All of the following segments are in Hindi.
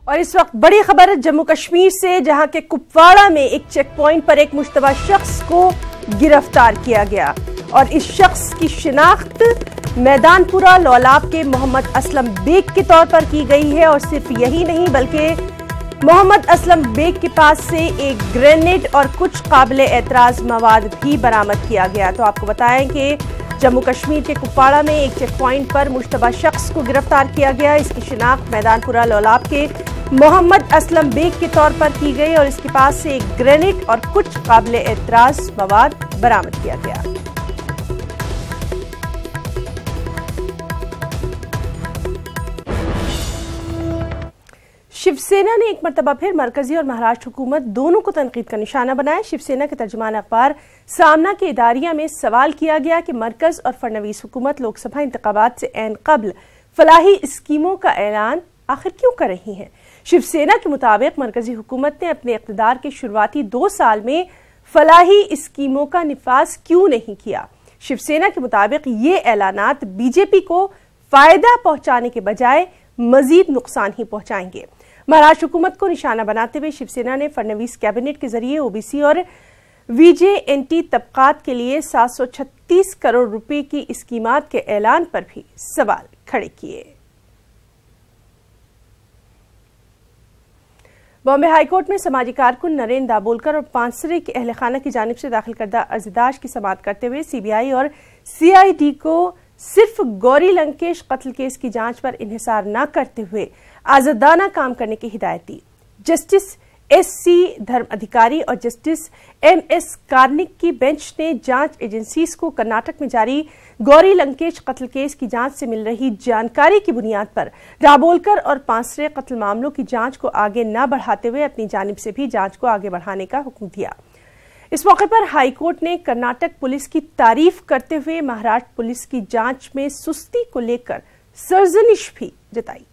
और इस वक्त बड़ी खबर जम्मू कश्मीर से, जहां के कुपवाड़ा में एक चेक पॉइंट पर एक मुश्तबा शख्स को गिरफ्तार किया गया और इस शख्स की शिनाख्त मैदानपुरा लौलाब के मोहम्मद असलम बेग के तौर पर की गई है। और सिर्फ यही नहीं बल्कि मोहम्मद असलम बेग के पास से एक ग्रेनेड और कुछ काबिल एतराज मवाद भी बरामद किया गया। तो आपको बताएं कि जम्मू कश्मीर के कुपवाड़ा में एक चेक पॉइंट पर मुश्तबा शख्स को गिरफ्तार किया गया। इसकी शिनाख्त मैदानपुरा लौलाब के मोहम्मद असलम बेग के तौर पर की गई और इसके पास से एक ग्रेनेड और कुछ काबिल एतराज मवाद बरामद किया गया। शिवसेना ने एक मरतबा फिर मरकजी और महाराष्ट्र हुकूमत दोनों को तनकीद का निशाना बनाया। शिवसेना के तर्जुमान अखबार सामना के इदारिया में सवाल किया गया कि मरकज और फडणवीस हुकूमत लोकसभा इंतखाबात से ऐन कबल फलाही स्कीमों का ऐलान आखिर क्यों कर रही है। शिवसेना के मुताबिक मरकजी हुकूमत ने अपने इक़्तिदार के शुरुआती 2 साल में फलाही स्कीमों का निफाज क्यों नहीं किया। शिवसेना के मुताबिक ये ऐलानात बीजेपी को फायदा पहुंचाने के बजाय मजीद नुकसान ही पहुंचाएंगे। महाराष्ट्र हुकूमत को निशाना बनाते हुए शिवसेना ने फडणवीस कैबिनेट के जरिए ओबीसी और वीजेएनटी तबकात के लिए 736 करोड़ रुपए की स्कीमात के ऐलान पर भी सवाल खड़े किए। बॉम्बे हाईकोर्ट में समाजी कारकुन नरेंद्र दाभोलकर और पांसरे के अहल खाना की जानिब से दाखिल करदा अर्ज़दाश्त की समाअत करते हुए सीबीआई और सीआईडी को सिर्फ गौरी लंकेश कत्ल केस की जांच पर इन्हिसार न करते हुए आजादाना काम करने की हिदायत दी। जस्टिस एससी धर्म अधिकारी और जस्टिस एमएस कार्निक की बेंच ने जांच एजेंसीज को कर्नाटक में जारी गौरी लंकेश कत्ल केस की जांच से मिल रही जानकारी की बुनियाद पर दाभोलकर और पांसरे कत्ल मामलों की जांच को आगे न बढ़ाते हुए अपनी जानिब से भी जांच को आगे बढ़ाने का हुक्म दिया। इस मौके पर हाईकोर्ट ने कर्नाटक पुलिस की तारीफ करते हुए महाराष्ट्र पुलिस की जांच में सुस्ती को लेकर सरजनिश भी जताई।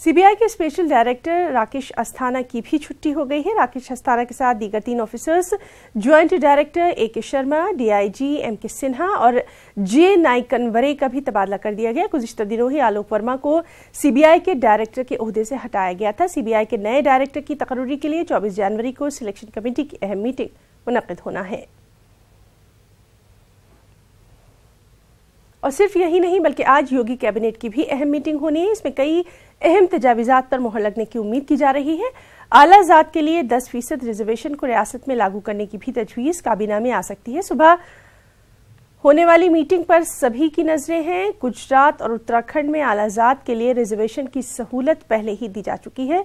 सीबीआई के स्पेशल डायरेक्टर राकेश अस्थाना की भी छुट्टी हो गई है। राकेश अस्थाना के साथ दीगर 3 officers joint director A K. Sharma, DIG M K. Sinha और जे नाइकनवरे का भी तबादला कर दिया गया। गुज़िश्ता दिनों ही आलोक वर्मा को सीबीआई के डायरेक्टर के ओहदे से हटाया गया था। सीबीआई के नए डायरेक्टर की तकर्रुरी के लिए 24 जनवरी को सिलेक्शन कमेटी की अहम मीटिंग मुनक्किद होना है। और सिर्फ यही नहीं बल्कि आज योगी कैबिनेट की भी अहम मीटिंग होनी है। इसमें कई अहम तजावीज़ात पर मुहर लगने की उम्मीद की जा रही है। आला ज़ात के लिए 10% रिजर्वेशन को रियासत में लागू करने की भी तजवीज़ काबीना में आ सकती है। सुबह होने वाली मीटिंग पर सभी की नजरें हैं। गुजरात और उत्तराखंड में आला ज़ात के लिए रिजर्वेशन की सहूलत पहले ही दी जा चुकी है।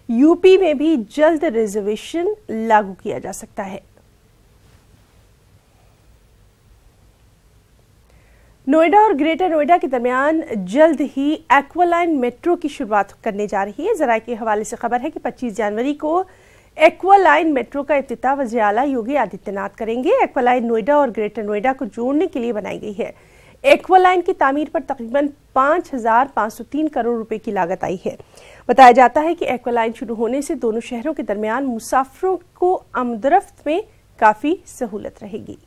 यूपी में भी जल्द रिजर्वेशन लागू किया जा सकता है। नोएडा और ग्रेटर नोएडा के दरमियान जल्द ही एक्वालाइन मेट्रो की शुरुआत करने जा रही है। जराये के हवाले से खबर है कि 25 जनवरी को एक्वालाइन मेट्रो का इफ्तिताह वज़ीर आला योगी आदित्यनाथ करेंगे। एक्वालाइन नोएडा और ग्रेटर नोएडा को जोड़ने के लिए बनाई गई है। एक्वालाइन की तामीर पर तकरीबन 5,503 करोड़ रुपए की लागत आई है। बताया जाता है कि एक्वालाइन शुरू होने से दोनों शहरों के दरमियान मुसाफिरों को आमदरफ्त में काफी सहूलत रहेगी।